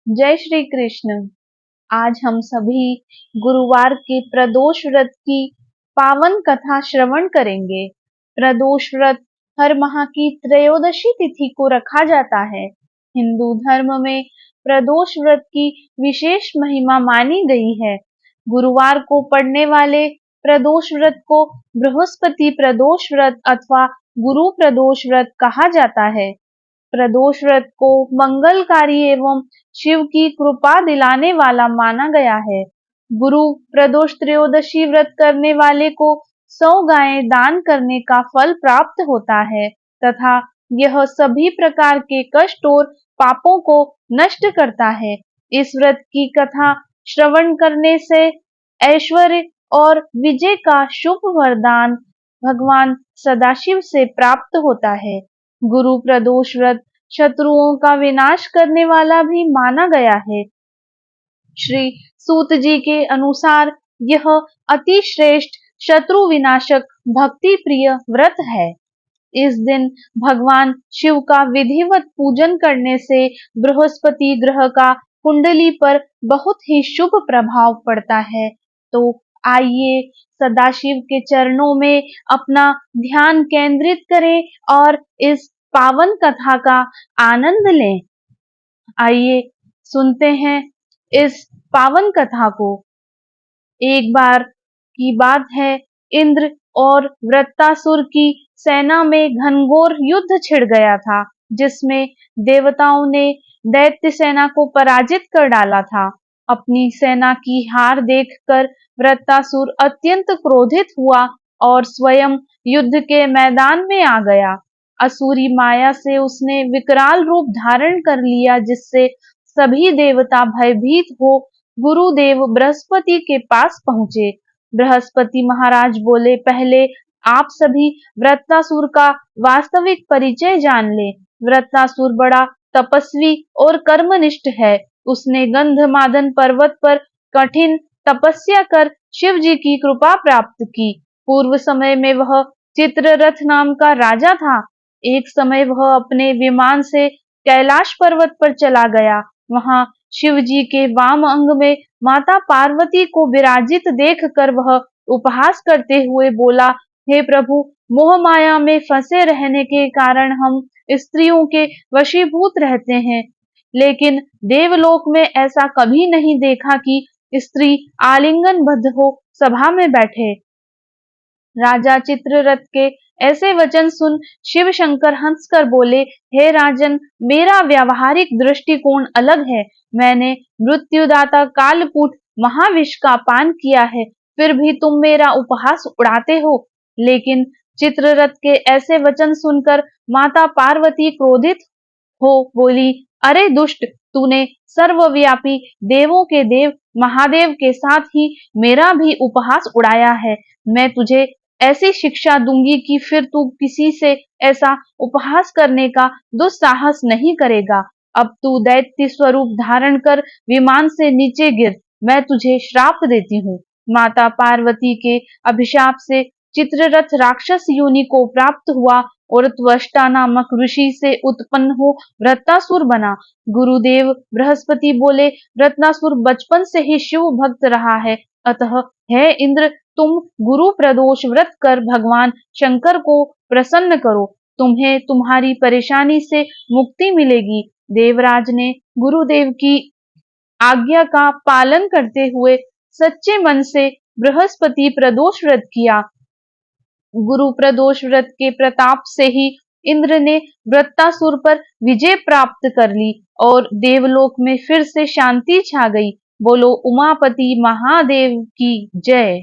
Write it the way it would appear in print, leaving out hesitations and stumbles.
जय श्री कृष्ण। आज हम सभी गुरुवार के प्रदोष व्रत की पावन कथा श्रवण करेंगे। प्रदोष व्रत हर माह की त्रयोदशी तिथि को रखा जाता है। हिंदू धर्म में प्रदोष व्रत की विशेष महिमा मानी गई है। गुरुवार को पड़ने वाले प्रदोष व्रत को बृहस्पति प्रदोष व्रत अथवा गुरु प्रदोष व्रत कहा जाता है। प्रदोष व्रत को मंगलकारी एवं शिव की कृपा दिलाने वाला माना गया है। गुरु प्रदोष त्रयोदशी व्रत करने वाले को 100 गायें दान करने का फल प्राप्त होता है तथा यह सभी प्रकार के कष्ट और पापों को नष्ट करता है। इस व्रत की कथा श्रवण करने से ऐश्वर्य और विजय का शुभ वरदान भगवान सदाशिव से प्राप्त होता है। गुरु प्रदोष व्रत शत्रुओं का विनाश करने वाला भी माना गया है। श्री सूत जी के अनुसार यह अति श्रेष्ठ शत्रु विनाशक भक्ति प्रिय व्रत है। इस दिन भगवान शिव का विधिवत पूजन करने से बृहस्पति ग्रह का कुंडली पर बहुत ही शुभ प्रभाव पड़ता है। तो आइए सदाशिव के चरणों में अपना ध्यान केंद्रित करें और इस पावन कथा का आनंद लें। आइए सुनते हैं इस पावन कथा को। एक बार की बात है, इंद्र और वृत्तासुर की सेना में घनघोर युद्ध छिड़ गया था, जिसमें देवताओं ने दैत्य सेना को पराजित कर डाला था। अपनी सेना की हार देखकर वृत्तासुर अत्यंत क्रोधित हुआ और स्वयं युद्ध के मैदान में आ गया। असुरी माया से उसने विकराल रूप धारण कर लिया, जिससे सभी देवता भयभीत हो गुरुदेव बृहस्पति के पास पहुंचे। बृहस्पति महाराज बोले, पहले आप सभी वृत्तासुर का वास्तविक परिचय जान ले। वृत्तासुर बड़ा तपस्वी और कर्मनिष्ठ है। उसने गंधमादन पर्वत पर कठिन तपस्या कर शिव जी की कृपा प्राप्त की। पूर्व समय में वह चित्ररथ नाम का राजा था। एक समय वह अपने विमान से कैलाश पर्वत पर चला गया। वहां शिव जी के वाम अंग में माता पार्वती को विराजित देखकर वह उपहास करते हुए बोला, हे प्रभु, मोह माया में फंसे रहने के कारण हम स्त्रियों के वशीभूत रहते हैं, लेकिन देवलोक में ऐसा कभी नहीं देखा कि स्त्री आलिंगनबद्ध हो सभा में बैठे। राजा चित्ररथ के ऐसे वचन सुन शिव शंकर हंसकर बोले, हे राजन, मेरा व्यावहारिक दृष्टिकोण अलग है। मैंने मृत्युदाता कालकूट महाविष का पान किया है, फिर भी तुम मेरा उपहास उड़ाते हो। लेकिन चित्ररथ के ऐसे वचन सुनकर माता पार्वती क्रोधित हो बोली, अरे दुष्ट, तूने सर्वव्यापी देवों के देव महादेव के साथ ही मेरा भी उपहास उड़ाया है। मैं तुझे ऐसी शिक्षा दूंगी कि फिर तू किसी से ऐसा उपहास करने का दुस्साहस नहीं करेगा। अब तू दैत्य स्वरूप धारण कर विमान से नीचे गिर, मैं तुझे श्राप देती हूँ। माता पार्वती के अभिशाप से चित्ररथ राक्षस योनि को प्राप्त हुआ और त्वष्टा नामक ऋषि से उत्पन्न हो वृत्तासुर बना। गुरुदेव बृहस्पति बोले, वृत्तासुर बचपन से ही शिव भक्त रहा है, अतः हे इंद्र, तुम गुरु प्रदोष व्रत कर भगवान शंकर को प्रसन्न करो, तुम्हें तुम्हारी परेशानी से मुक्ति मिलेगी। देवराज ने गुरुदेव की आज्ञा का पालन करते हुए सच्चे मन से बृहस्पति प्रदोष व्रत किया। गुरु प्रदोष व्रत के प्रताप से ही इंद्र ने वृत्तासुर पर विजय प्राप्त कर ली और देवलोक में फिर से शांति छा गई। बोलो उमापति महादेव की जय।